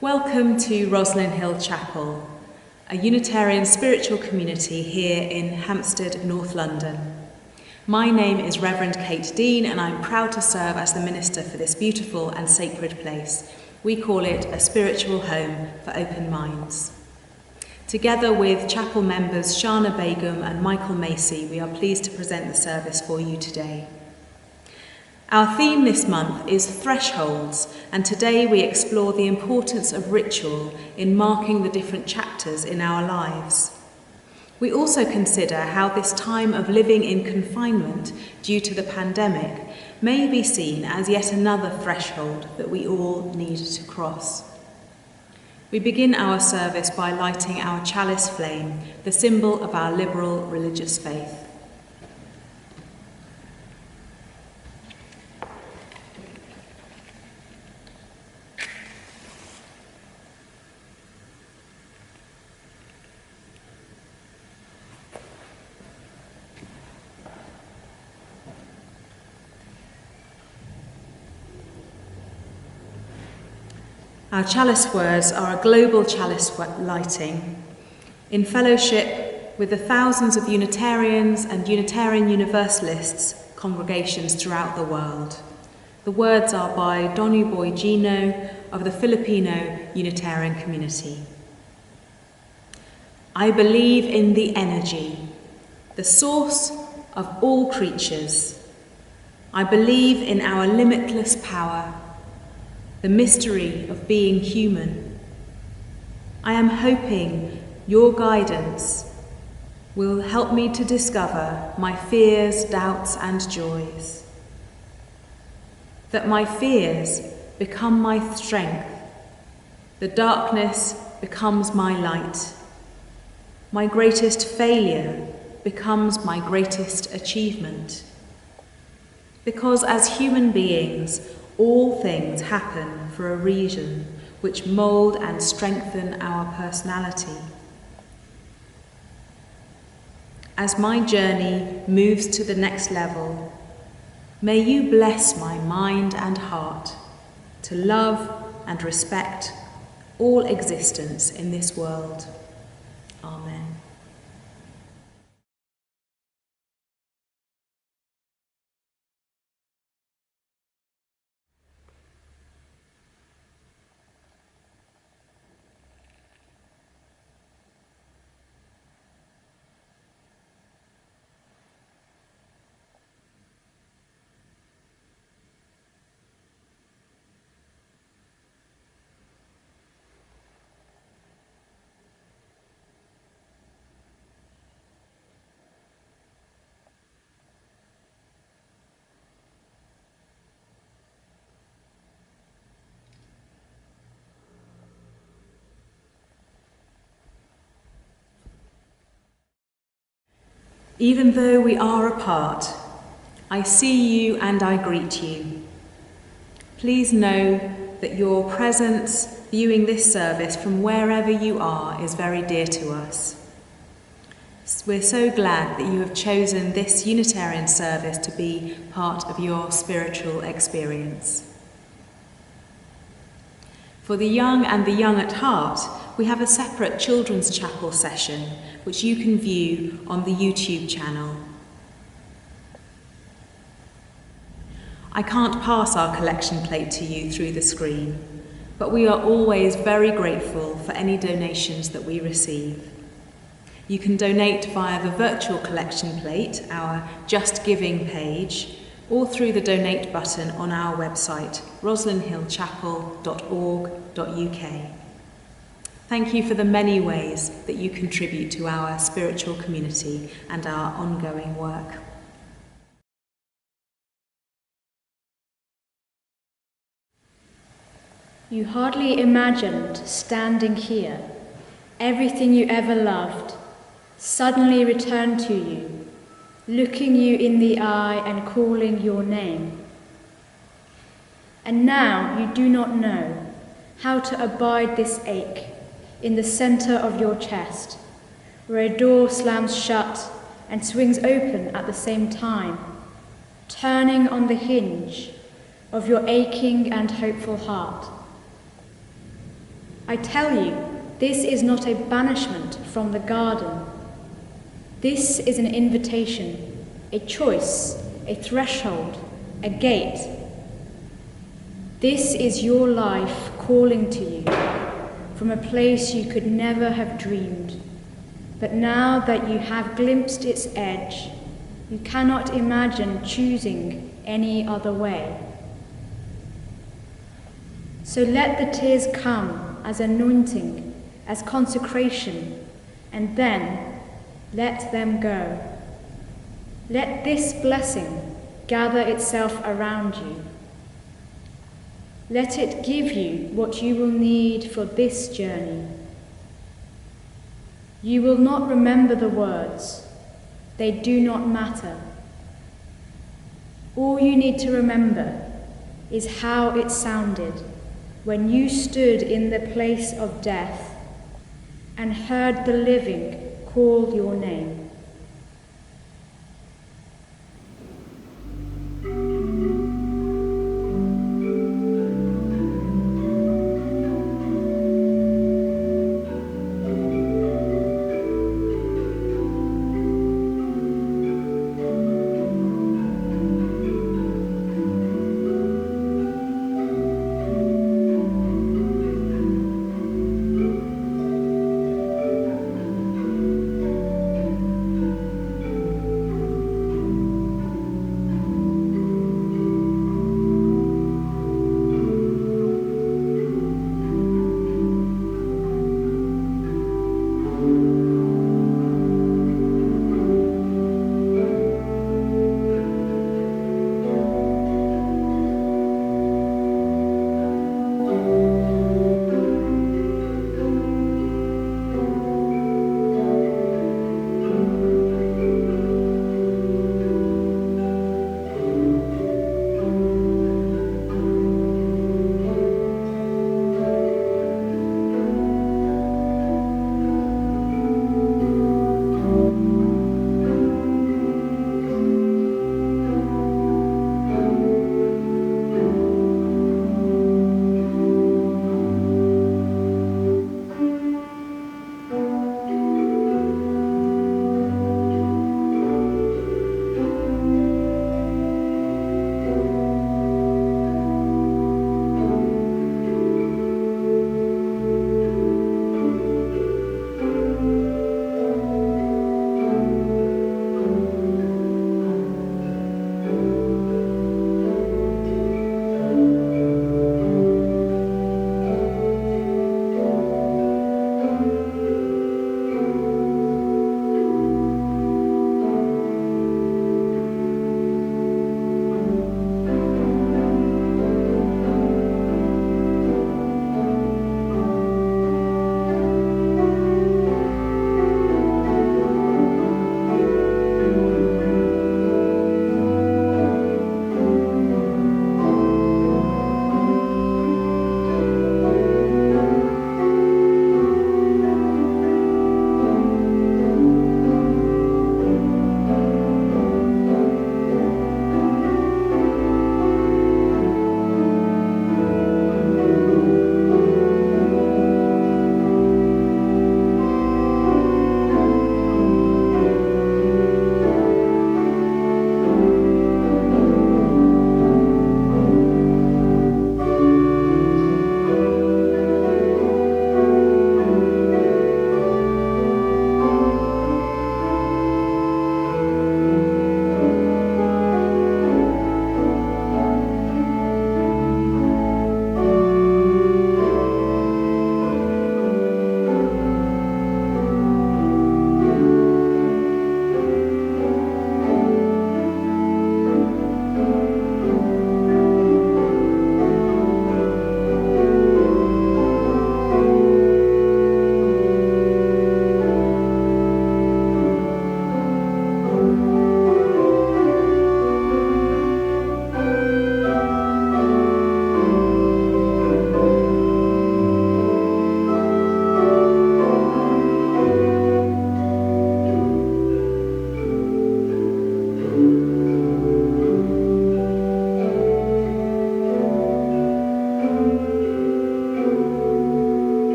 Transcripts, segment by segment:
Welcome to Rosslyn Hill Chapel, a Unitarian spiritual community here in Hampstead, North London. My name is Reverend Kate Dean and I'm proud to serve as the minister for this beautiful and sacred place. We call it a spiritual home for open minds. Together with chapel members Shana Begum and Michael Macy, we are pleased to present the service for you today. Our theme this month is thresholds, and today we explore the importance of ritual in marking the different chapters in our lives. We also consider how this time of living in confinement due to the pandemic may be seen as yet another threshold that we all need to cross. We begin our service by lighting our chalice flame, the symbol of our liberal religious faith. Our chalice words are a global chalice lighting in fellowship with the thousands of Unitarians and Unitarian Universalists congregations throughout the world. The words are by Donu Boy Gino of the Filipino Unitarian community. I believe in the energy, the source of all creatures. I believe in our limitless power, the mystery of being human. I am hoping your guidance will help me to discover my fears, doubts, and joys. That my fears become my strength, the darkness becomes my light. My greatest failure becomes my greatest achievement. Because as human beings, all things happen for a reason which mould and strengthen our personality. As my journey moves to the next level, may you bless my mind and heart to love and respect all existence in this world. Amen. Even though we are apart, I see you and I greet you. Please know that your presence viewing this service from wherever you are is very dear to us. We're so glad that you have chosen this Unitarian service to be part of your spiritual experience. For the young and the young at heart, we have a separate children's chapel session which you can view on the YouTube channel. I can't pass our collection plate to you through the screen, but we are always very grateful for any donations that we receive. You can donate via the virtual collection plate, our Just Giving page, or through the donate button on our website, roslynhillchapel.org.uk. Thank you for the many ways that you contribute to our spiritual community and our ongoing work. You hardly imagined standing here, everything you ever loved, suddenly returned to you, looking you in the eye and calling your name. And now you do not know how to abide this ache in the center of your chest, where a door slams shut and swings open at the same time, turning on the hinge of your aching and hopeful heart. I tell you, this is not a banishment from the garden. This is an invitation, a choice, a threshold, a gate. This is your life calling to you from a place you could never have dreamed. But now that you have glimpsed its edge, you cannot imagine choosing any other way. So let the tears come as anointing, as consecration, and then let them go. Let this blessing gather itself around you. Let it give you what you will need for this journey. You will not remember the words. They do not matter. All you need to remember is how it sounded when you stood in the place of death and heard the living call your name.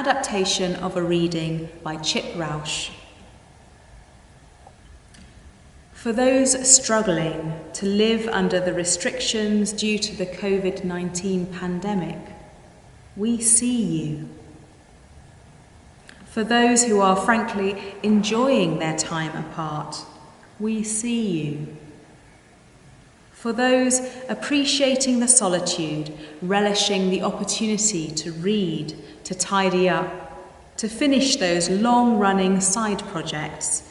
adaptation of a reading by Chip Rausch. For those struggling to live under the restrictions due to the COVID-19 pandemic, we see you. For those who are frankly enjoying their time apart, we see you. For those appreciating the solitude, relishing the opportunity to read, to tidy up, to finish those long-running side projects,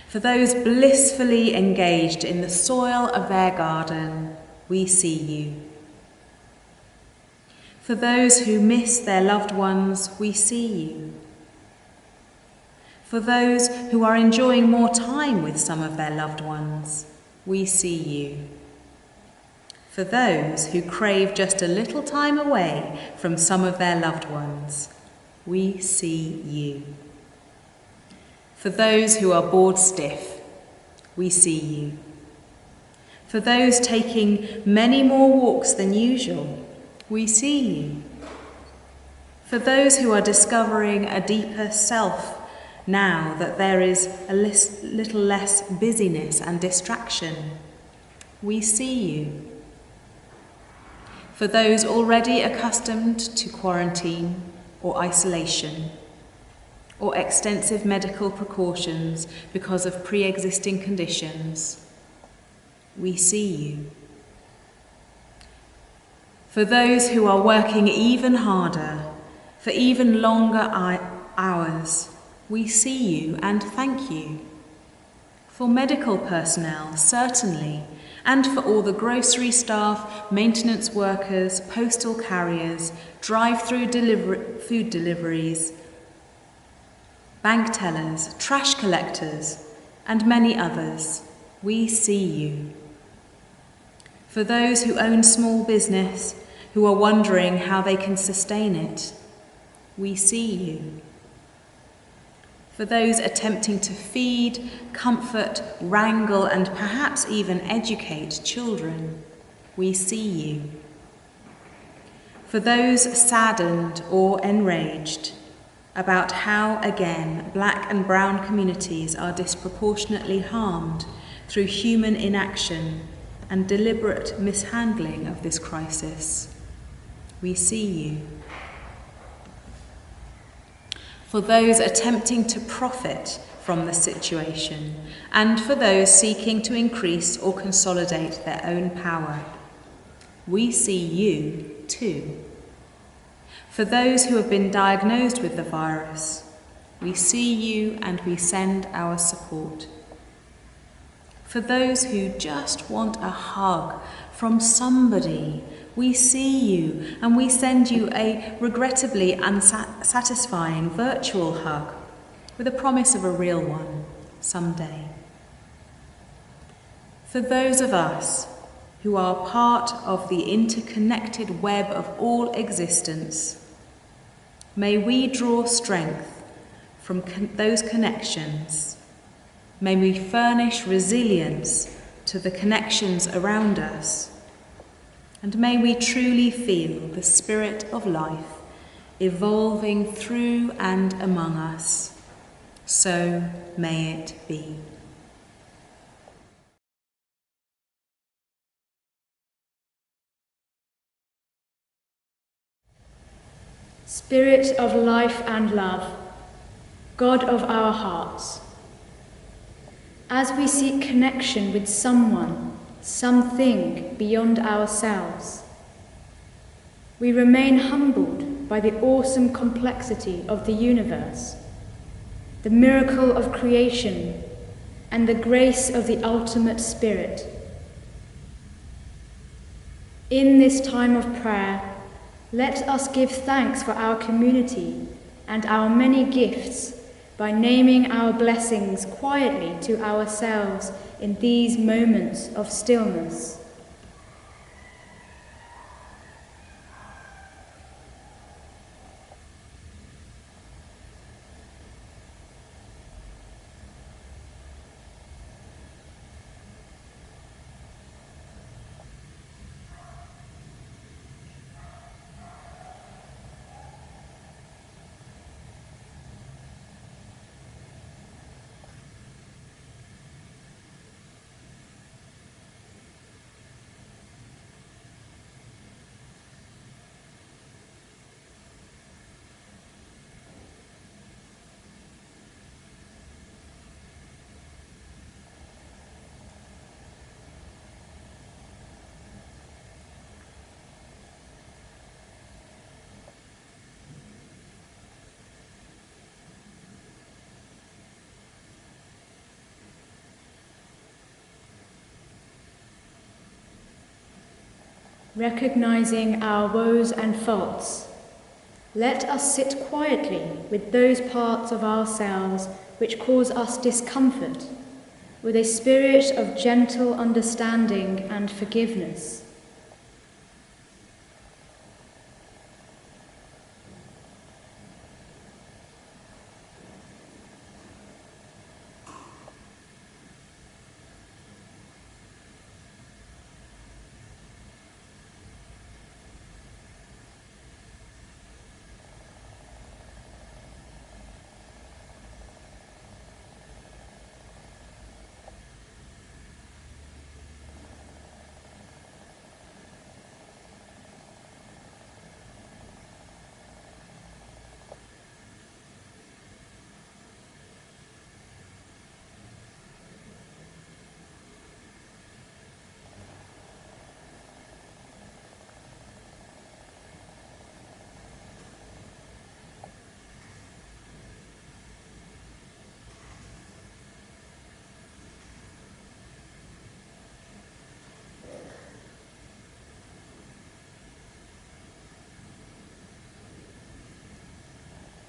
for those blissfully engaged in the soil of their garden, we see you. For those who miss their loved ones, we see you. For those who are enjoying more time with some of their loved ones, we see you. For those who crave just a little time away from some of their loved ones, we see you. For those who are bored stiff, we see you. For those taking many more walks than usual, we see you. For those who are discovering a deeper self now that there is a little less busyness and distraction, we see you. For those already accustomed to quarantine or isolation, or extensive medical precautions because of pre-existing conditions, we see you. For those who are working even harder, for even longer hours, we see you and thank you. For medical personnel, certainly, and for all the grocery staff, maintenance workers, postal carriers, drive-through food deliveries, bank tellers, trash collectors, and many others, we see you. For those who own small business, who are wondering how they can sustain it, we see you. For those attempting to feed, comfort, wrangle, and perhaps even educate children, we see you. For those saddened or enraged about how, again, black and brown communities are disproportionately harmed through human inaction and deliberate mishandling of this crisis, we see you. For those attempting to profit from the situation, and for those seeking to increase or consolidate their own power, we see you too. For those who have been diagnosed with the virus, we see you and we send our support. For those who just want a hug from somebody, we see you and we send you a regrettably unsatisfying virtual hug with a promise of a real one someday. For those of us who are part of the interconnected web of all existence, may we draw strength from those connections. May we furnish resilience to the connections around us. And may we truly feel the spirit of life evolving through and among us. So may it be. Spirit of life and love, God of our hearts, as we seek connection with someone, something beyond ourselves, we remain humbled by the awesome complexity of the universe, the miracle of creation, and the grace of the ultimate Spirit. In this time of prayer, let us give thanks for our community and our many gifts by naming our blessings quietly to ourselves in these moments of stillness. recognizing our woes and faults, let us sit quietly with those parts of ourselves which cause us discomfort, with a spirit of gentle understanding and forgiveness.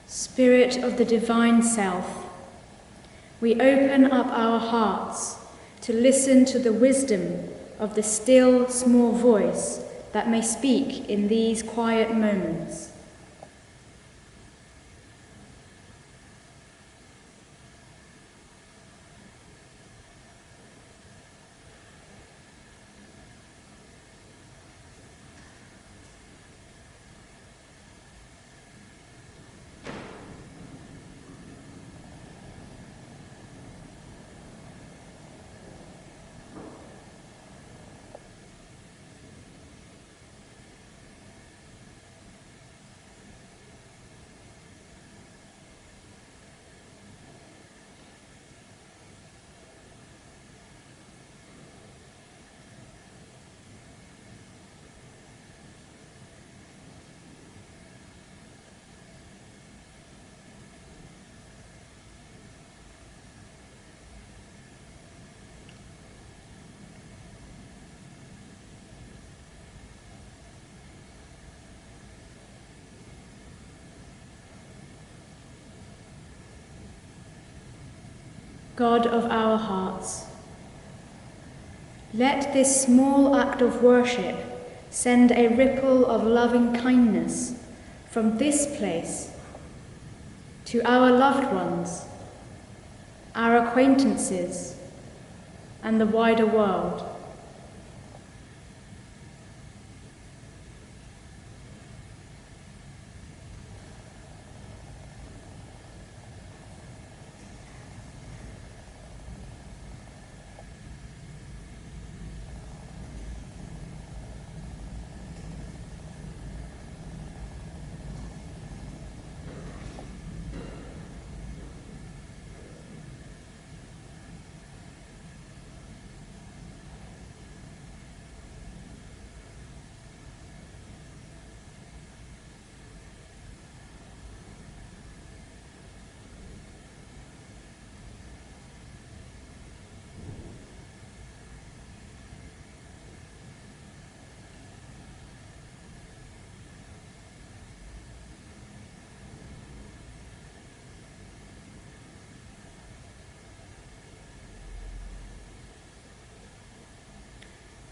Spirit of the Divine Self, we open up our hearts to listen to the wisdom of the still, small voice that may speak in these quiet moments. God of our hearts, let this small act of worship send a ripple of loving kindness from this place to our loved ones, our acquaintances, and the wider world.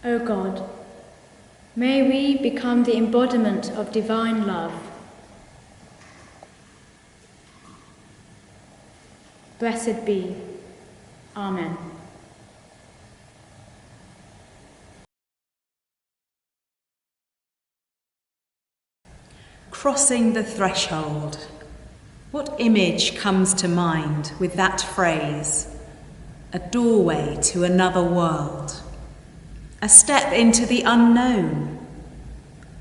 O God, may we become the embodiment of divine love. Blessed be. Amen. Crossing the threshold. What image comes to mind with that phrase? A doorway to another world. A step into the unknown.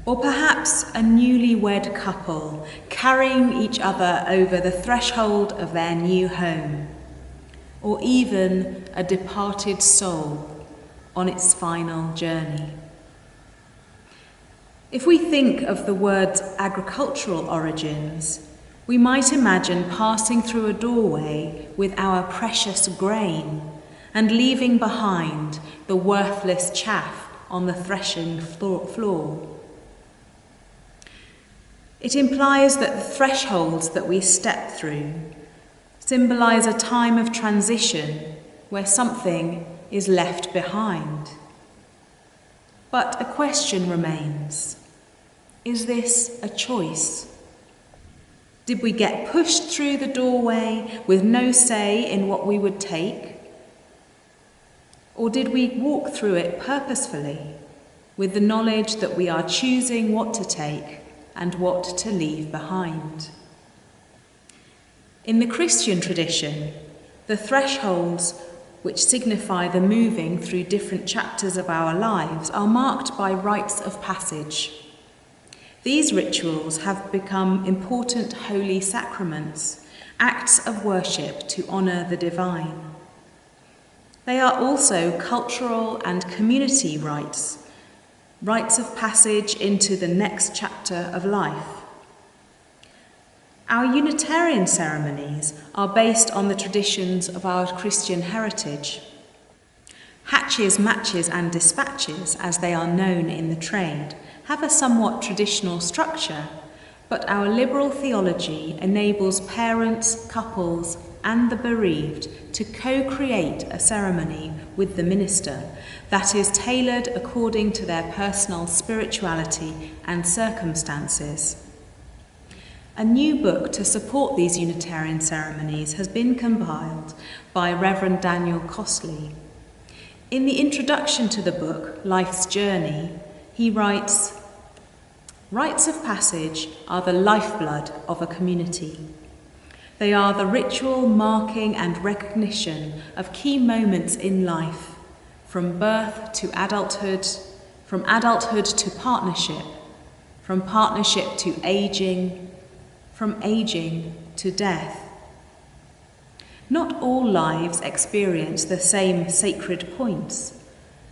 Or perhaps a newlywed couple carrying each other over the threshold of their new home. Or even a departed soul on its final journey. If we think of the word's agricultural origins, we might imagine passing through a doorway with our precious grain and leaving behind the worthless chaff on the threshing floor. It implies that the thresholds that we step through symbolize a time of transition where something is left behind. But a question remains. Is this a choice? Did we get pushed through the doorway with no say in what we would take? Or did we walk through it purposefully with the knowledge that we are choosing what to take and what to leave behind? In the Christian tradition, the thresholds which signify the moving through different chapters of our lives are marked by rites of passage. These rituals have become important holy sacraments, acts of worship to honour the divine. They are also cultural and community rites of passage into the next chapter of life. Our Unitarian ceremonies are based on the traditions of our Christian heritage. Hatches, matches and dispatches, as they are known in the trade, have a somewhat traditional structure, but our liberal theology enables parents, couples and the bereaved to co-create a ceremony with the minister that is tailored according to their personal spirituality and circumstances. A new book to support these Unitarian ceremonies has been compiled by Reverend Daniel Costley. In the introduction to the book, Life's Journey, he writes, "Rites of passage are the lifeblood of a community. They are the ritual marking and recognition of key moments in life, from birth to adulthood, from adulthood to partnership, from partnership to aging, from aging to death. Not all lives experience the same sacred points,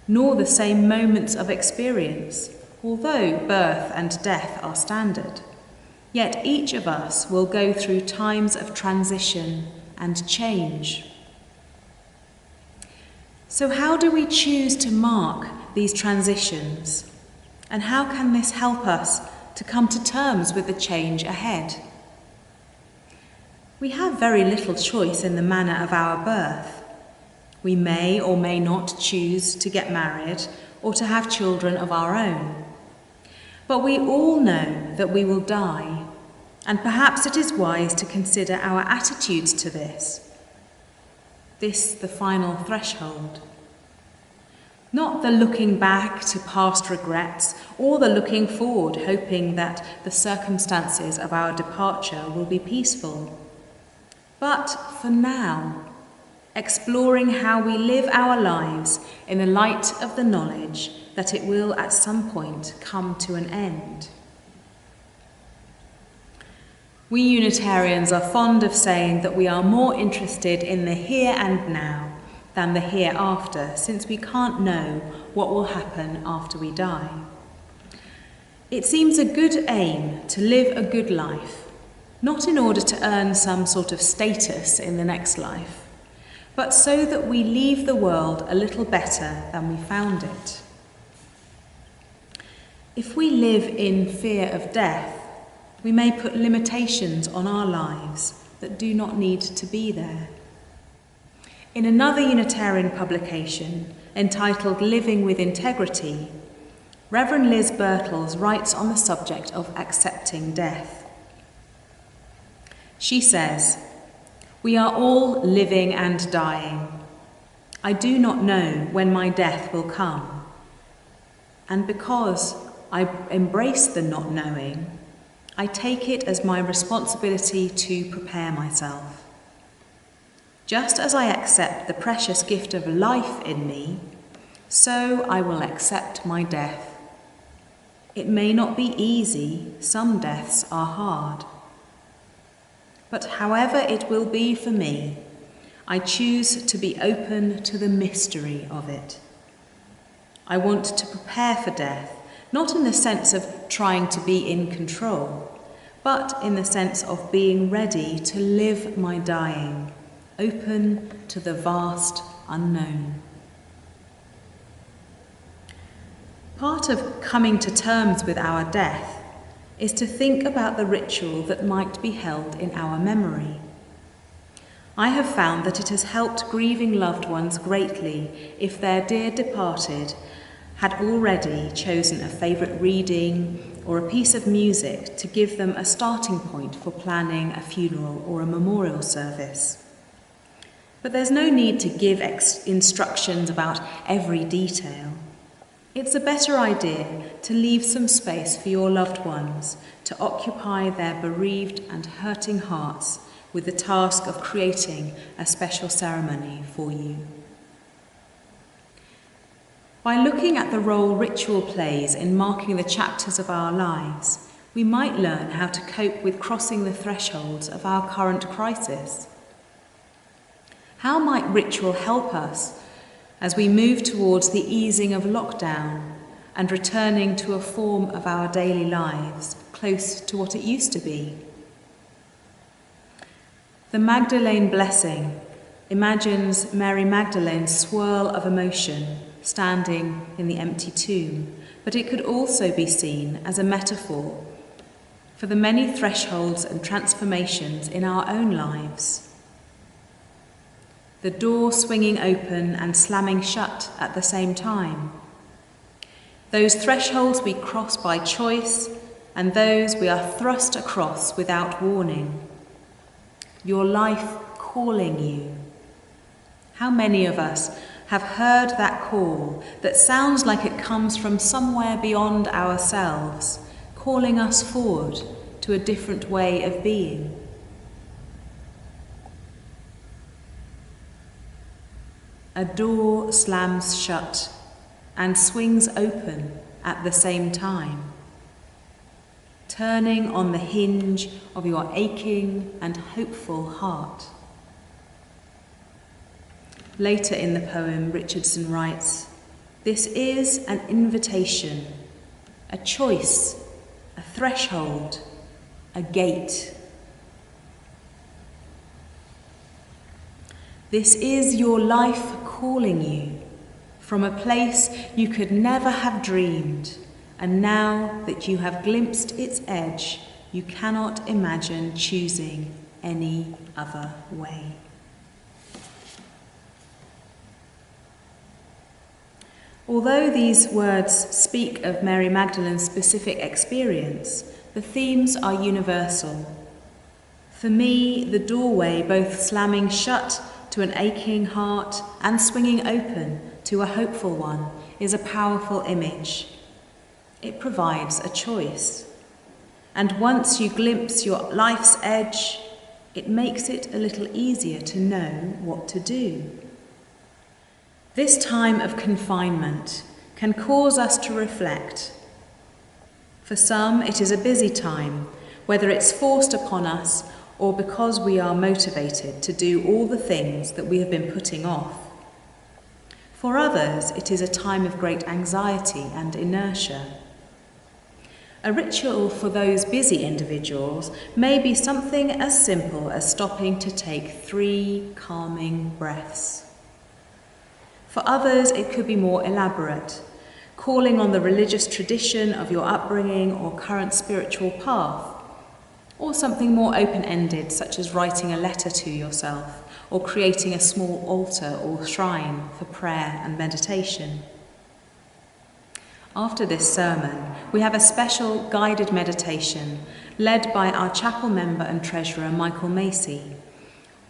nor the same moments of experience, although birth and death are standard. Yet each of us will go through times of transition and change." So how do we choose to mark these transitions? And how can this help us to come to terms with the change ahead? We have very little choice in the manner of our birth. We may or may not choose to get married or to have children of our own. But we all know that we will die, and perhaps it is wise to consider our attitudes to this, the final threshold. Not the looking back to past regrets or the looking forward, hoping that the circumstances of our departure will be peaceful. But for now, exploring how we live our lives in the light of the knowledge that it will at some point come to an end. We Unitarians are fond of saying that we are more interested in the here and now than the hereafter, since we can't know what will happen after we die. It seems a good aim to live a good life, not in order to earn some sort of status in the next life, but so that we leave the world a little better than we found it. If we live in fear of death, we may put limitations on our lives that do not need to be there. In another Unitarian publication, entitled Living with Integrity, Reverend Liz Birtles writes on the subject of accepting death. She says, "We are all living and dying. I do not know when my death will come. And because I embrace the not knowing, I take it as my responsibility to prepare myself. Just as I accept the precious gift of life in me, so I will accept my death. It may not be easy, some deaths are hard. But however it will be for me, I choose to be open to the mystery of it. I want to prepare for death, not in the sense of trying to be in control, but in the sense of being ready to live my dying, open to the vast unknown." Part of coming to terms with our death is to think about the ritual that might be held in our memory. I have found that it has helped grieving loved ones greatly if their dear departed had already chosen a favourite reading or a piece of music to give them a starting point for planning a funeral or a memorial service. But there's no need to give instructions about every detail. It's a better idea to leave some space for your loved ones to occupy their bereaved and hurting hearts with the task of creating a special ceremony for you. By looking at the role ritual plays in marking the chapters of our lives, we might learn how to cope with crossing the thresholds of our current crisis. How might ritual help us as we move towards the easing of lockdown and returning to a form of our daily lives close to what it used to be? The Magdalene blessing imagines Mary Magdalene's swirl of emotion standing in the empty tomb, but it could also be seen as a metaphor for the many thresholds and transformations in our own lives. The door swinging open and slamming shut at the same time. Those thresholds we cross by choice and those we are thrust across without warning. Your life calling you. How many of us have heard that call that sounds like it comes from somewhere beyond ourselves, calling us forward to a different way of being? A door slams shut and swings open at the same time, turning on the hinge of your aching and hopeful heart. Later in the poem, Richardson writes, "This is an invitation, a choice, a threshold, a gate. This is your life calling you from a place you could never have dreamed, and now that you have glimpsed its edge, you cannot imagine choosing any other way." Although these words speak of Mary Magdalene's specific experience, the themes are universal. For me, the doorway both slamming shut to an aching heart and swinging open to a hopeful one is a powerful image. It provides a choice. And once you glimpse your life's edge, it makes it a little easier to know what to do. This time of confinement can cause us to reflect. For some, it is a busy time, whether it's forced upon us or because we are motivated to do all the things that we have been putting off. For others, it is a time of great anxiety and inertia. A ritual for those busy individuals may be something as simple as stopping to take 3 calming breaths. For others, it could be more elaborate, calling on the religious tradition of your upbringing or current spiritual path, or something more open-ended, such as writing a letter to yourself or creating a small altar or shrine for prayer and meditation. After this sermon, we have a special guided meditation led by our chapel member and treasurer, Michael Macy,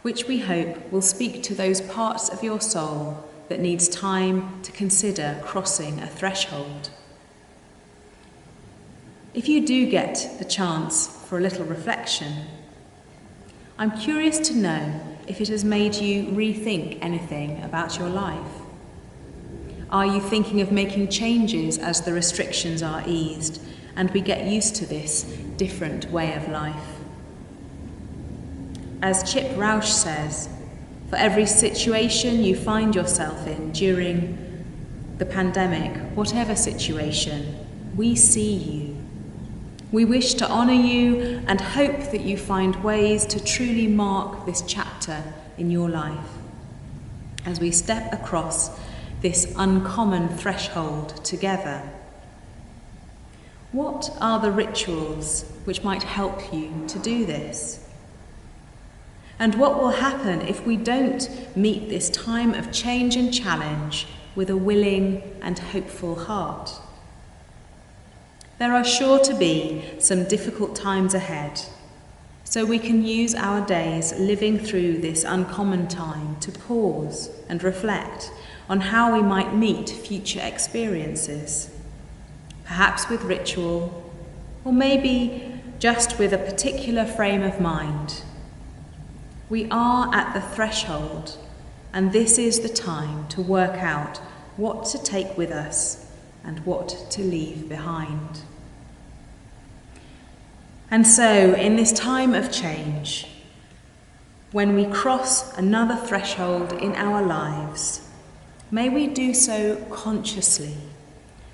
which we hope will speak to those parts of your soul that needs time to consider crossing a threshold. If you do get the chance for a little reflection, I'm curious to know if it has made you rethink anything about your life. Are you thinking of making changes as the restrictions are eased and we get used to this different way of life? As Chip Rausch says, for every situation you find yourself in during the pandemic, whatever situation, we see you. We wish to honour you and hope that you find ways to truly mark this chapter in your life as we step across this uncommon threshold together. What are the rituals which might help you to do this? And what will happen if we don't meet this time of change and challenge with a willing and hopeful heart? There are sure to be some difficult times ahead, so we can use our days living through this uncommon time to pause and reflect on how we might meet future experiences, perhaps with ritual, or maybe just with a particular frame of mind. We are at the threshold, and this is the time to work out what to take with us and what to leave behind. And so, in this time of change, when we cross another threshold in our lives, may we do so consciously,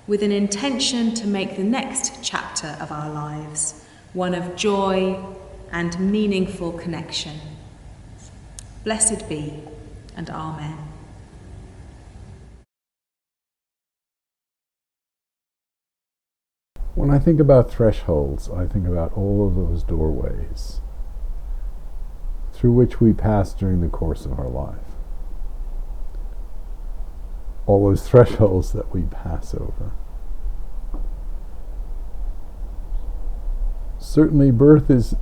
with an intention to make the next chapter of our lives one of joy and meaningful connection. Blessed be, and Amen. When I think about thresholds, I think about all of those doorways through which we pass during the course of our life. All those thresholds that we pass over. Certainly birth is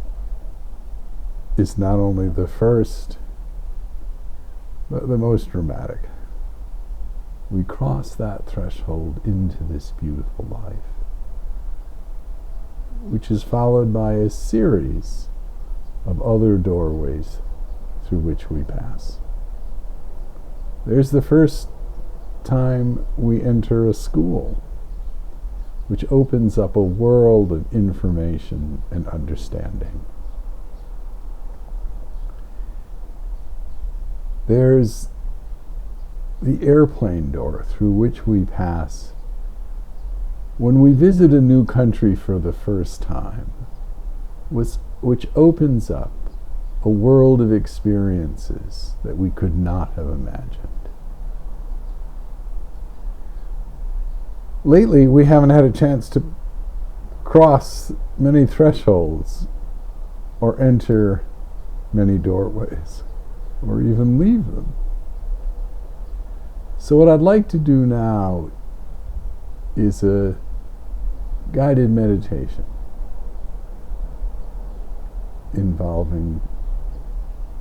not only the first, but the most dramatic. We cross that threshold into this beautiful life, which is followed by a series of other doorways through which we pass. There's the first time we enter a school, which opens up a world of information and understanding. There's the airplane door through which we pass when we visit a new country for the first time, which opens up a world of experiences that we could not have imagined. Lately, we haven't had a chance to cross many thresholds or enter many doorways or even leave them. So what I'd like to do now is a guided meditation involving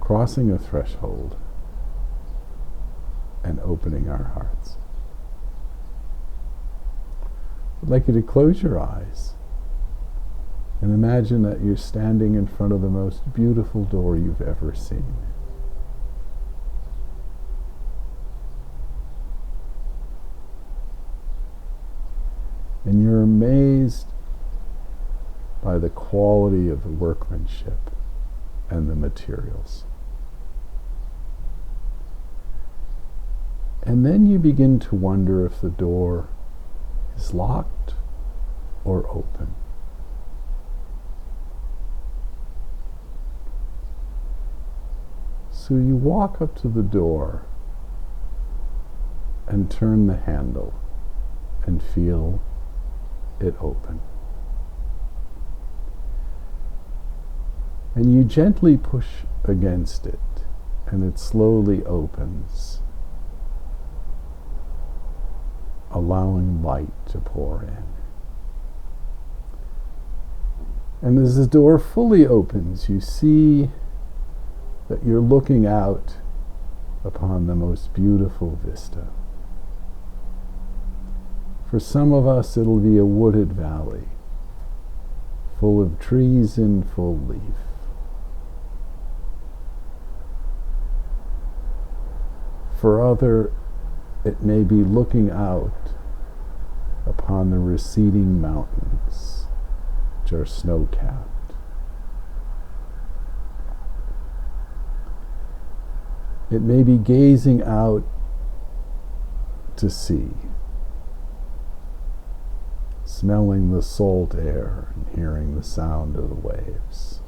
crossing a threshold and opening our hearts. I'd like you to close your eyes and imagine that you're standing in front of the most beautiful door you've ever seen. And you're amazed by the quality of the workmanship and the materials. And then you begin to wonder if the door is locked or open. So you walk up to the door and turn the handle and feel it open. And you gently push against it, and it slowly opens, allowing light to pour in. And as the door fully opens, you see that you're looking out upon the most beautiful vista. For some of us, it'll be a wooded valley, full of trees in full leaf. For other, it may be looking out upon the receding mountains, which are snow-capped. It may be gazing out to sea, smelling the salt air and hearing the sound of the waves.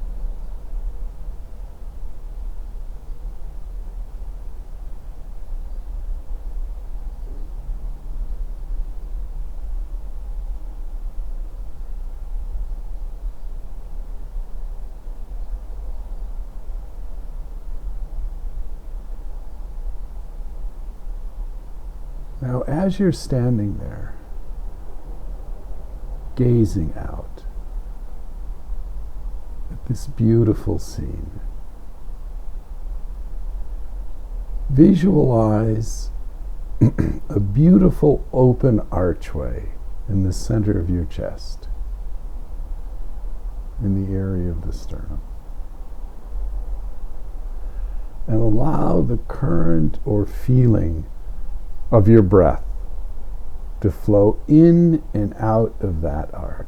Now, as you're standing there, gazing out at this beautiful scene, visualize a beautiful open archway in the center of your chest, in the area of the sternum. And allow the current or feeling of your breath to flow in and out of that arch.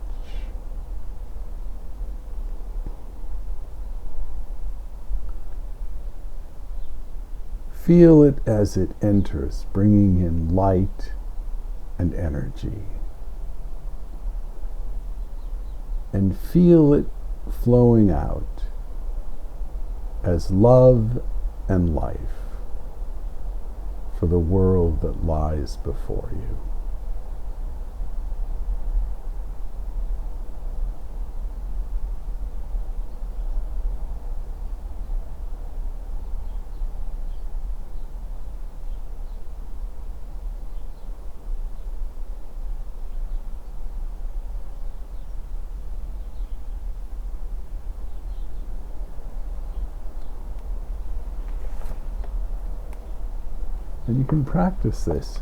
Feel it as it enters, bringing in light and energy. And feel it flowing out as love and life for the world that lies before you. And you can practice this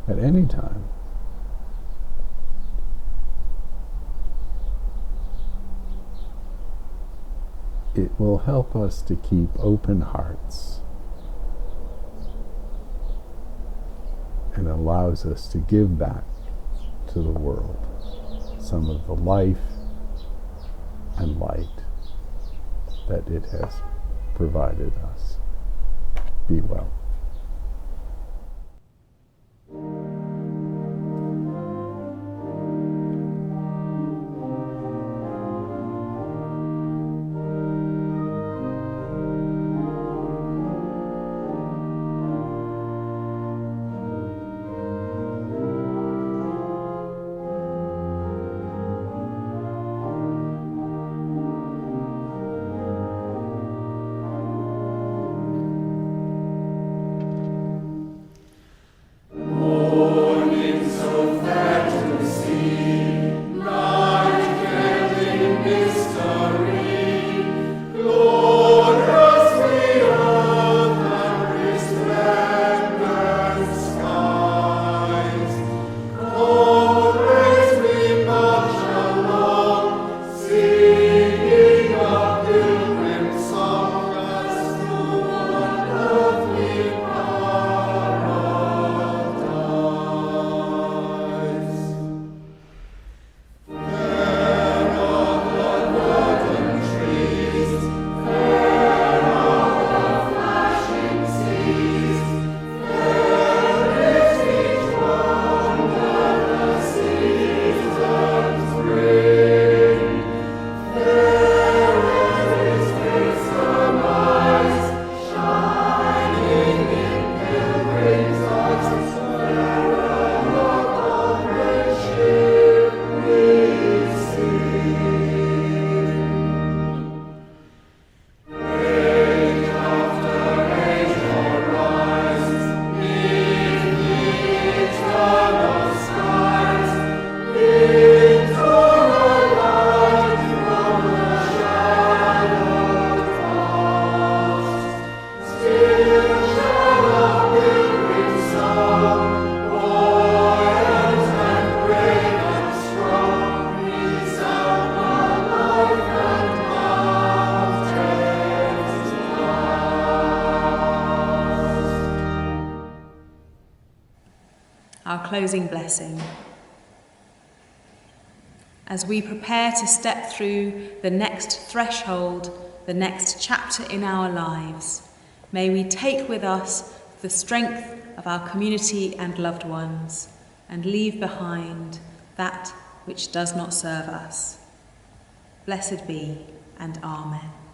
at any time. It will help us to keep open hearts and allows us to give back to the world some of the life and light that it has provided us. Be well. Our closing blessing. As we prepare to step through the next threshold, the next chapter in our lives, may we take with us the strength of our community and loved ones and leave behind that which does not serve us. Blessed be, and Amen.